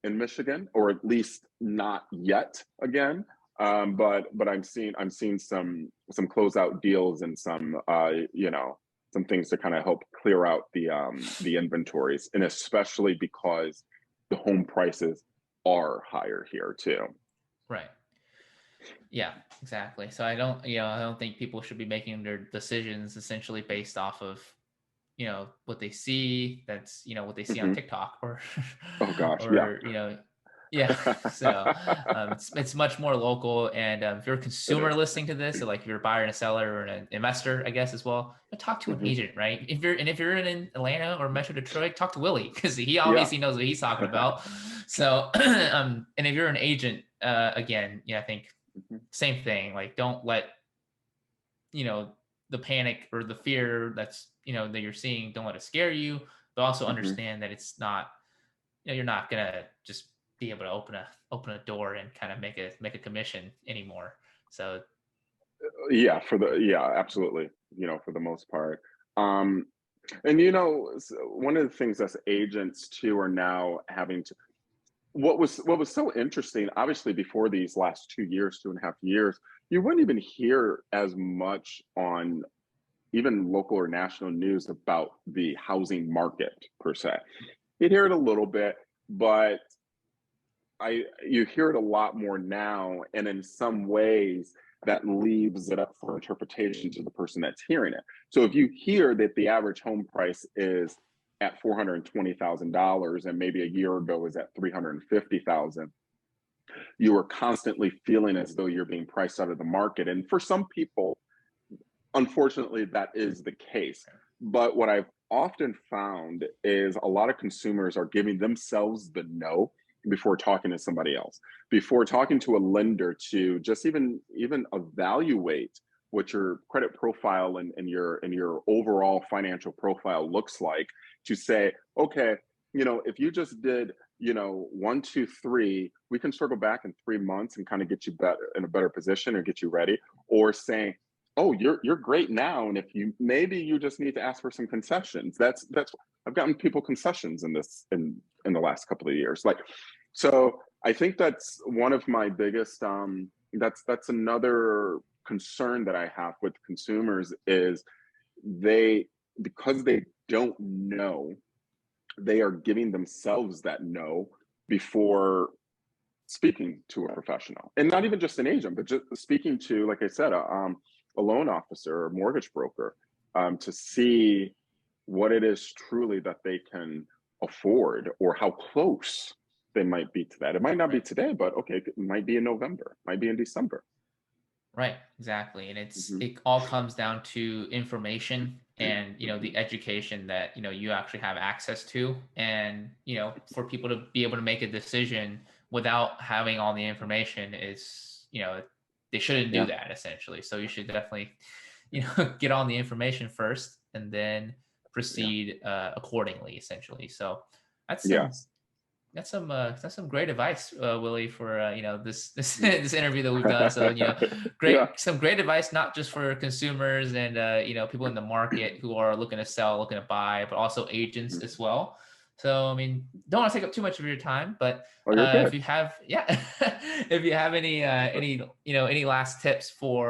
in Michigan, or at least not yet again. But I'm seeing some closeout deals and some some things to kind of help clear out the inventories, and especially because the home prices are higher here too. Right. Yeah, exactly. So I don't think people should be making their decisions essentially based off of, what they see. That's, what they see on TikTok or, oh gosh, or, yeah. So it's much more local. And if you're a consumer listening to this, or like if you're a buyer and a seller or an investor, I guess as well, talk to an agent, right? If you're in Atlanta or Metro Detroit, talk to Willie, because he obviously knows what he's talking about. So, and if you're an agent, again, I think same thing. Like, don't let, the panic or the fear that's, that you're seeing, don't let it scare you, but also understand that it's not, you're not gonna just be able to open a door and kind of make a commission anymore. So yeah, absolutely. For the most part. And one of the things as agents too are now having to, what was so interesting, obviously before these last 2.5 years, you wouldn't even hear as much on even local or national news about the housing market per se. You'd hear it a little bit, but you hear it a lot more now, and in some ways that leaves it up for interpretation to the person that's hearing it. So if you hear that the average home price is at $420,000 and maybe a year ago is at $350,000, you are constantly feeling as though you're being priced out of the market. And for some people, unfortunately, that is the case. But what I've often found is a lot of consumers are giving themselves the no before talking to somebody else, before talking to a lender, to just even evaluate what your credit profile and your overall financial profile looks like, to say, okay, if you just did 1, 2, 3, we can circle back in 3 months and kind of get you better in a better position or get you ready. Or saying, oh, you're great now, and if you just need to ask for some concessions. That's I've gotten people concessions in the last couple of years. Like, so I think that's one of my biggest that's another concern that I have with consumers, is because they don't know, they are giving themselves that no before speaking to a professional, and not even just an agent, but just speaking to, like I said, a loan officer or mortgage broker, to see what it is truly that they can afford, or how close they might be to that. It might not be today, but okay, it might be in November, might be in December. Right, exactly. And Mm-hmm. it all comes down to information and, the education that, you actually have access to. And, for people to be able to make a decision without having all the information is, they shouldn't do Yeah. that essentially. So you should definitely, get on the information first and then Yeah. proceed accordingly, essentially. So that's Yeah. that's some great advice, Willie, for this interview that we've done. So Yeah. some great advice, not just for consumers and people in the market who are looking to sell, looking to buy, but also agents as well. So I mean, don't want to take up too much of your time, but Oh, you're if good. you have if you have any last tips for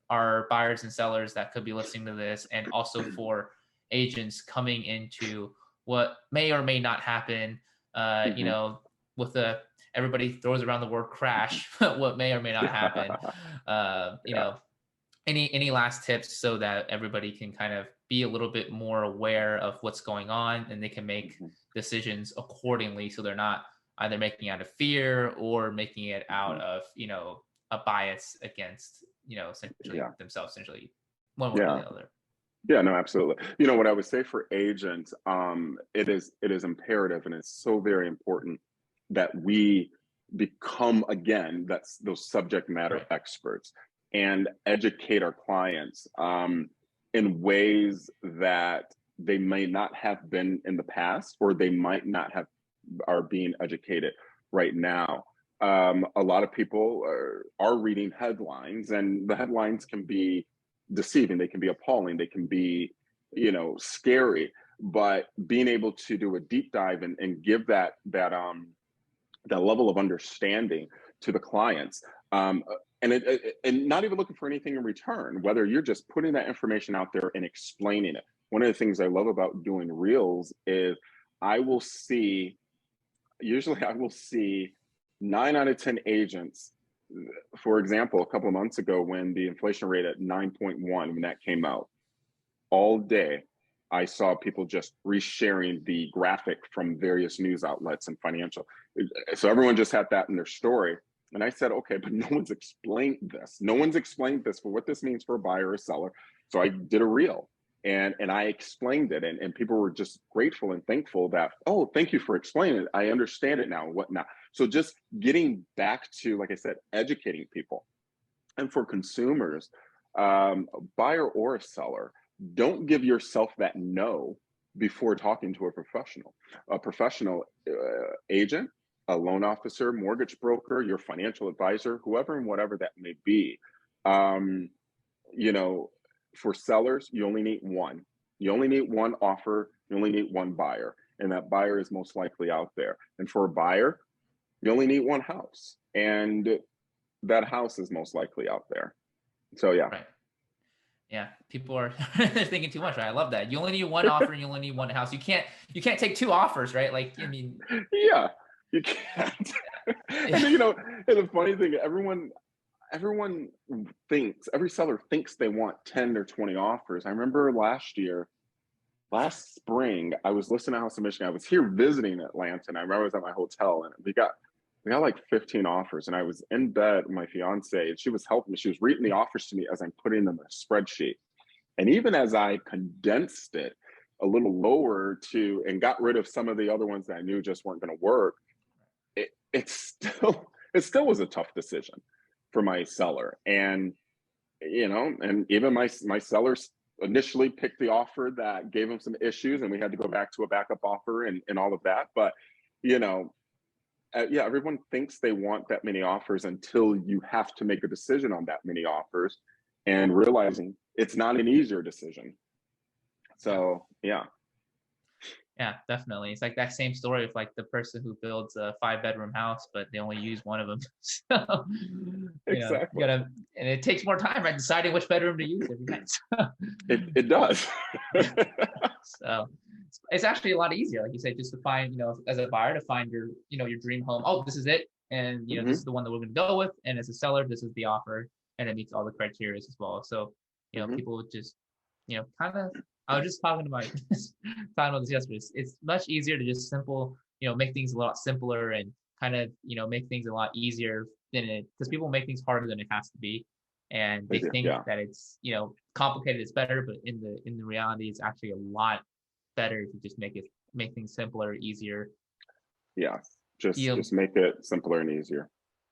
our buyers and sellers that could be listening to this, and also for agents coming into what may or may not happen, Mm-hmm. with everybody throws around the word crash, what may or may not happen. Yeah. Any last tips so that everybody can kind of be a little bit more aware of what's going on and they can make Mm-hmm. decisions accordingly, so they're not either making out of fear or making it out Mm-hmm. of a bias against essentially Yeah. themselves, essentially one way or Yeah. the other. Yeah, no, absolutely. What I would say for agents, it is imperative and it's so very important that we become, again, that's those subject matter Right. experts, and educate our clients in ways that they may not have been in the past, or they might not have are being educated right now. A lot of people are reading headlines, and the headlines can be deceiving, they can be appalling, they can be scary, but being able to do a deep dive and give that level of understanding to the clients, and not even looking for anything in return, whether you're just putting that information out there and explaining it. One of the things I love about doing reels is I will see usually I will see 9 out of 10 agents. For example, a couple of months ago, when the inflation rate at 9.1, when that came out, all day I saw people just resharing the graphic from various news outlets and financial. So everyone just had that in their story. And I said, okay, but no one's explained this. No one's explained this for what this means for a buyer or a seller. So I did a reel and I explained it, and people were just grateful and thankful that, oh, thank you for explaining it. I understand it now and whatnot. So just getting back to, like I said, educating people. And for consumers, buyer or a seller, don't give yourself that no before talking to a professional agent, a loan officer, mortgage broker, your financial advisor, whoever and whatever that may be. Um, you know, for sellers, you only need one. You only need one offer. You only need one buyer, and that buyer is most likely out there. And for a buyer, you only need one house, and that house is most likely out there. So yeah. Right. Yeah, people are they're thinking too much. Right? I love that. You only need one offer and you only need one house. You can't take two offers, right? Like, I mean, Yeah, you can't. And yeah, and the funny thing, everyone thinks, every seller thinks they want 10 or 20 offers. I remember last spring, I was listening to House of Michigan. I was here visiting Atlanta, and I remember I was at my hotel, and we got like 15 offers, and I was in bed with my fiance, and she was helping me. She was reading the offers to me as I'm putting them in a spreadsheet. And even as I condensed it a little lower and got rid of some of the other ones that I knew just weren't going to work, it still was a tough decision for my seller. And and even my sellers initially picked the offer that gave them some issues, and we had to go back to a backup offer and all of that. But yeah, everyone thinks they want that many offers until you have to make a decision on that many offers, and realizing it's not an easier decision. So yeah. yeah, definitely. It's like that same story of like the person who builds a 5-bedroom house, but they only use one of them. So, you Exactly. gotta, and it takes more time, right? Deciding which bedroom to use every night. It does. So it's actually a lot easier, like you said, just to find, as a buyer, to find your, your dream home. Oh, this is it. And, this Mm-hmm. is the one that we're going to go with. And as a seller, this is the offer, and it meets all the criteria as well. So, Mm-hmm. people would just, kind of, I was just talking about this yesterday. It's much easier to just make things a lot simpler and kind of, make things a lot easier than it, because people make things harder than it has to be. and they think that it's, you know, complicated is better, but in the reality, it's actually a lot better to just make things simpler, easier. Yeah, just make it simpler and easier.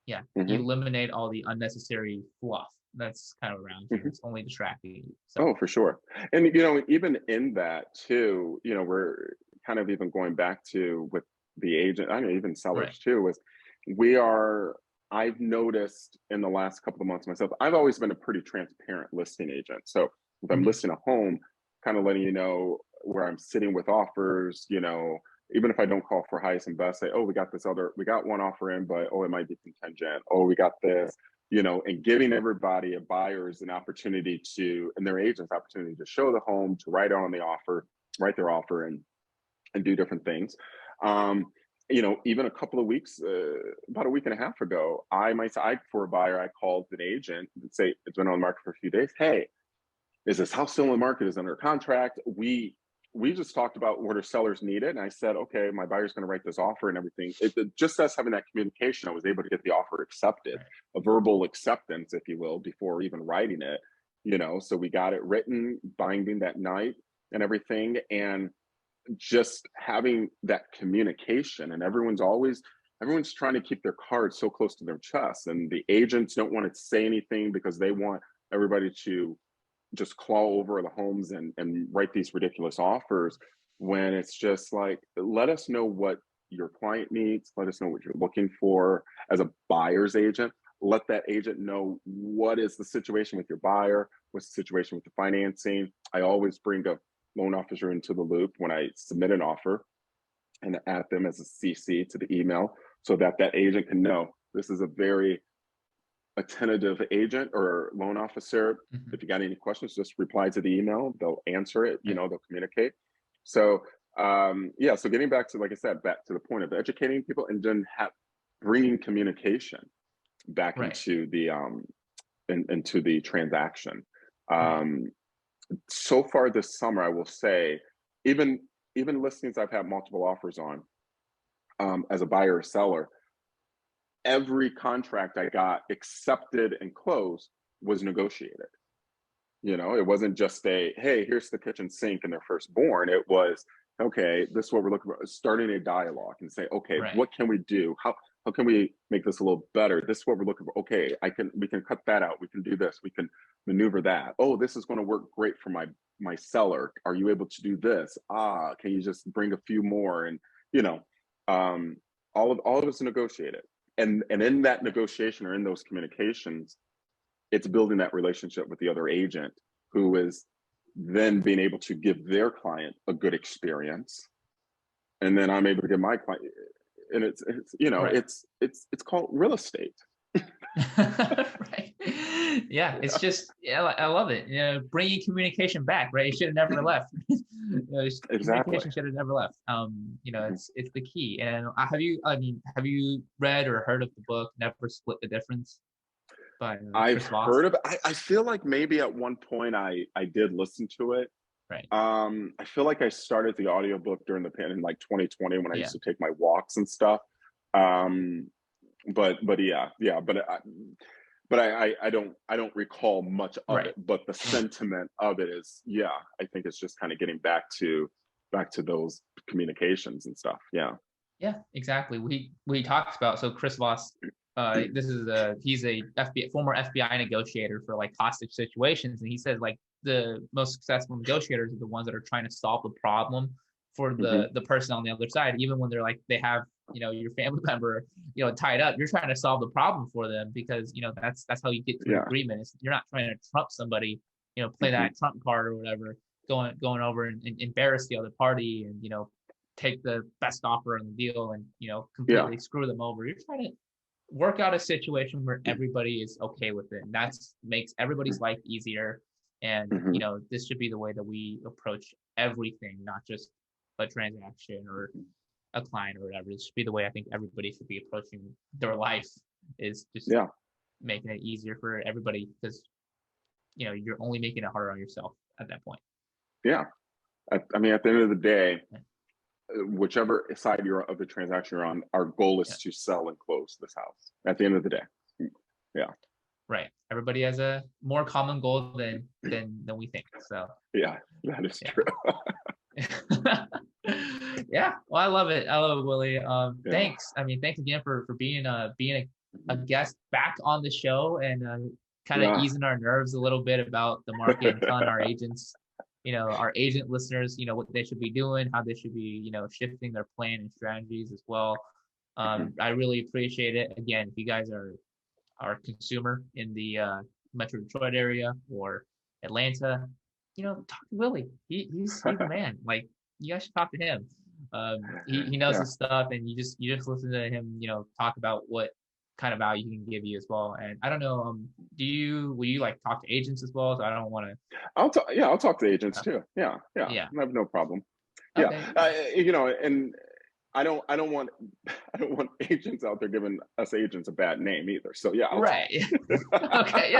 Yeah, you eliminate all the unnecessary fluff that's kind of around you. It's only distracting you. So. Oh, for sure. And, you know, even in that too, you know, we're kind of even going back to with the agent, I know even sellers too, is I've noticed in the last couple of months myself, I've always been a pretty transparent listing agent. So if I'm listing a home, kind of letting you know where I'm sitting with offers, you know, even if I don't call for highest and best, say, oh, we got one offer in, but oh, it might be contingent. Oh, we got this, you know, and giving everybody, a buyers, an opportunity and their agents opportunity to show the home, to write their offer and do different things. You know, even a couple of weeks, about a week and a half ago, for a buyer, I called an agent and say, it's been on the market for a few days. Hey, is this house still in the market? Is it under contract? We just talked about what our sellers needed. And I said, okay, my buyer's going to write this offer and everything. Just us having that communication, I was able to get the offer accepted, a verbal acceptance, if you will, before even writing it, you know, so we got it written, binding that night and everything. And just having that communication, and everyone's trying to keep their cards so close to their chest, and the agents don't want to say anything because they want everybody to just claw over the homes and write these ridiculous offers, when it's just like, let us know what your client needs, let us know what you're looking for as a buyer's agent. Let that agent know what is the situation with your buyer, what's the situation with the financing. I always bring a loan officer into the loop when I submit an offer and add them as a CC to the email, so that agent can know this is a very attentive agent or loan officer. If you got any questions, just reply to the email. They'll answer it, you know, they'll communicate. So so getting back to, like I said, back to the point of educating people, and then bringing communication back into the transaction. So far this summer, I will say, even listings I've had multiple offers on, as a buyer or seller, every contract I got accepted and closed was negotiated. You know, it wasn't just hey, here's the kitchen sink and their firstborn. It was, okay, this is what we're looking for. Starting a dialogue and say, okay, what can we do? How can we make this a little better? This is what we're looking for. Okay, we can cut that out. We can do this. We can maneuver that. Oh, this is going to work great for my seller. Are you able to do this? Can you just bring a few more? And, you know, all of it's negotiated. And in that negotiation, or in those communications, it's building that relationship with the other agent, who is then being able to give their client a good experience. And then I'm able to give my client, and it's you know, it's called real estate. Right. Yeah, it's just, I love it. You know, bringing communication back, right? It should have never left. You know, communication should have never left. You know, it's the key. And have you read or heard of the book Never Split the Difference by I've heard of it. I feel like maybe at one point I did listen to it. Right. I feel like I started the audiobook during the pandemic in like 2020, when I used to take my walks and stuff. But I don't recall much of it, but the sentiment of it is, I think it's just kind of getting back to those communications and stuff. Yeah, exactly. We talked about, so Chris Voss, he's a former FBI negotiator for like hostage situations, and he says like the most successful negotiators are the ones that are trying to solve the problem for the person on the other side, even when they're like, they have, you know, your family member, you know, tied up. You're trying to solve the problem for them, because, you know, that's how you get to an agreement. You're not trying to trump somebody, you know, play that trump card or whatever, going over and embarrass the other party, and, you know, take the best offer on the deal and, you know, completely screw them over. You're trying to work out a situation where everybody is okay with it, and that makes everybody's life easier. And you know, this should be the way that we approach everything, not just a transaction or a client or whatever. It should be the way I think everybody should be approaching their life, is just making it easier for everybody, because, you know, you're only making it harder on yourself at that point. I mean, at the end of the day, whichever side of the transaction you're on, our goal is to sell and close this house at the end of the day. Right. Everybody has a more common goal than we think. So Yeah, that is true. Yeah. Well, I love it. I love it, Willie. Yeah. Thanks. I mean, thanks again for being a guest back on the show and kind of easing our nerves a little bit about the market and telling our agents, our agent listeners, what they should be doing, how they should be, shifting their plan and strategies as well. I really appreciate it. Again, if you guys are a consumer in the Metro Detroit area or Atlanta, talk to Willie. He's the man. Like, you guys should talk to him. He knows his stuff, and you just listen to him, talk about what kind of value he can give you as well. And I don't know, will you like talk to agents as well? So I don't want to. I'll talk to agents too. Yeah. I have no problem. Okay. Yeah, and I don't want agents out there giving us agents a bad name either. So yeah. Right. Okay.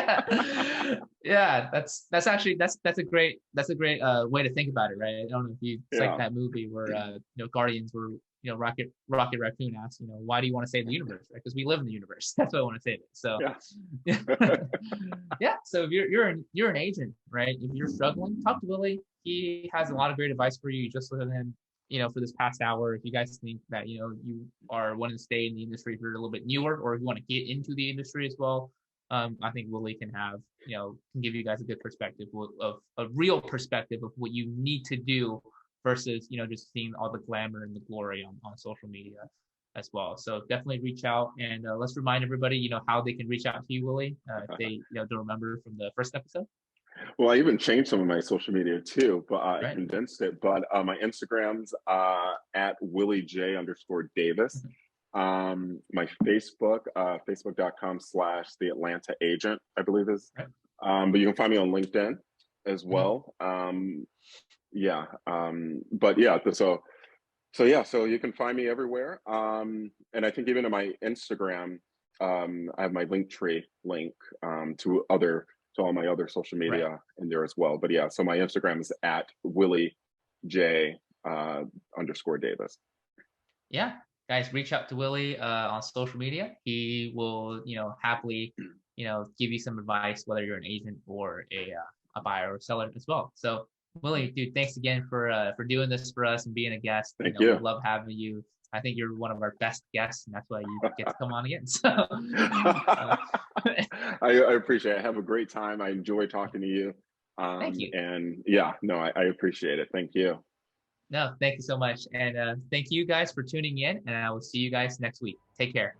Yeah. That's a great way to think about it, right? I don't know if it's like that movie where Guardians were Rocket Raccoon asked, why do you want to save the universe? Right? Because we live in the universe. That's why I want to save it. So yeah. So if you're an agent, right? If you're struggling, talk to Willie. He has a lot of great advice for you. You just listen to him. For this past hour, if you guys think that, you are wanting to stay in the industry if you're a little bit newer, or if you want to get into the industry as well, I think Willie can give you guys a good perspective of a real perspective of what you need to do versus, just seeing all the glamour and the glory on social media as well. So definitely reach out, and let's remind everybody, how they can reach out to you, Willie, if they, don't remember from the first episode. Well, I even changed some of my social media too, but I condensed it. But my Instagram's at Willie J _Davis. My Facebook, facebook.com/The Atlanta Agent, I believe is. But you can find me on LinkedIn as well. So you can find me everywhere. And I think even in my Instagram, I have my Linktree link to all my other social media in there as well. But yeah, so my Instagram is at Willie J _Davis. Yeah, guys, reach out to Willie on social media. He will, happily, give you some advice, whether you're an agent or a buyer or seller as well. So Willie, dude, thanks again for doing this for us and being a guest. Thank you. We love having you. I think you're one of our best guests, and that's why you get to come on again. So I appreciate it. I have a great time. I enjoy talking to you. Thank you. And I appreciate it. Thank you. No, thank you so much. And thank you guys for tuning in, and I will see you guys next week. Take care.